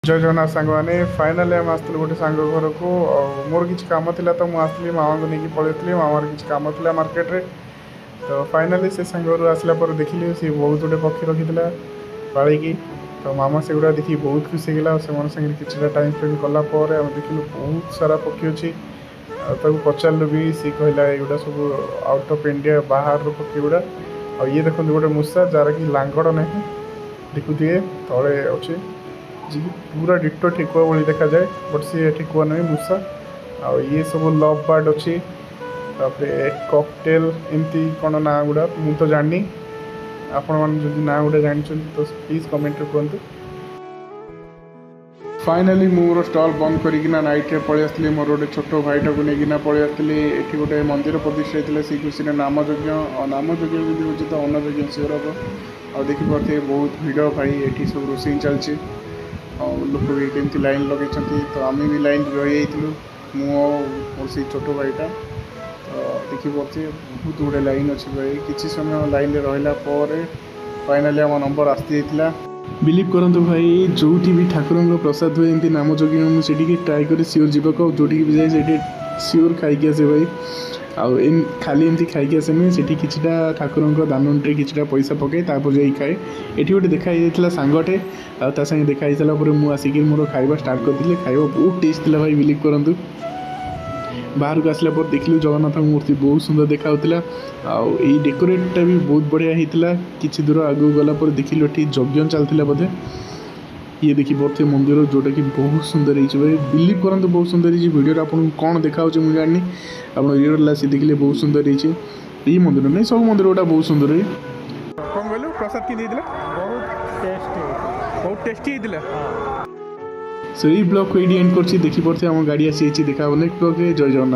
जय जगन्नाथ सांग मैंने फाइनाली आम आसलु गोटे सांग घर को मोर किसी कम था तो मुझे मामा को लेकिन पलैली मामार किसी कम था मार्केट रे तो फाइनाली से सांग घर आसला देखिली सी बहुत गुटे पक्षी रखी पालिकी तो मामा से गुड़ा देखिए बहुत खुशी होगा से संगे किसी टाइम स्पेंड कलापर आम देखिलु बहुत सारा पक्षी अच्छी पचारू भी सी कहला युवा सब आउट ऑफ इंडिया बाहर पक्षी गुड़ा और ये देखते गोटे मूषा जार कि लांगड़ ना देखुए तले अच्छे जी पूरा डिटो ठेकुआ भाई देखा जाए बट सी ठेकुआ नहीं मूषा आ ये सब लव बर्ड अच्छी कॉकटेल एमती कौन ना गुड़ा मुझे तो जानी आपण मैंने ना गुड़ा जानते तो प्लीज कमेंट कहतु। फाइनाली मोर स्टॉल बंद करना नाइट में पलि आसली मोर गोटे छोट भाईटा को लेकिन पलि आसली ये गोटे मंदिर प्रतिष्ठा होता से खुशी नाम यज्ञ और नाम यज्ञ जब हो तो अन्न यज्ञ सियोर हम और देखिए बहुत भिड़ भाई ये सब रोषे चलती और लोक भी कमी लाइन लगे तो आम भी लाइन रही मुझे छोट भाईटा तो देखिए बहुत गुड़े लाइन अच्छे भाई किसी समय लाइन रहा फाइनाली आम नंबर आसी बिलीव करंतु भाई जो भी ठाकुर प्रसाद हुए एमती नाम जगह मुझे ट्राए कर सियोर जीवाक जो भी जाए से सियोर खाई आसे भाई आउ खाली एमती खाई आसेनि से कि ठाकुर दानटे कि पैसा पकई तापर जा खाए ये गोटे देखा सांगटे आ संगे देखा सारापर मुझे आसिक मोर खाଇବା स्टार्ट करते खाଇବା बहुत टेस्ट था भाई बिलीव करंतु बाहर को आसला पर देखिलु जगन्नाथ मूर्ति बहुत सुंदर देखा आई डेकोरेटा भी बहुत बढ़िया होता किसी दूर आगू गला पर देखिलु ये यज्ञ चलता बोधे ये देखी पारे मंदिर जोटा कि बहुत सुंदर है भाई बिलीव करते बहुत सुंदर है वीडियो आपको कौन देखा मुझे जानी आप रियल आसी देखिले बहुत सुंदर है मंदिर नहीं सब मंदिर गुटा बहुत सुंदर है कौन कहलु प्रसाद कि बहुत टेस्टी होता सो ये ब्लॉग को ये एंड कर देखी पारे आम गाड़ी आसी देखा नेक्स्ट ब्लॉग जय जगन्नाथ।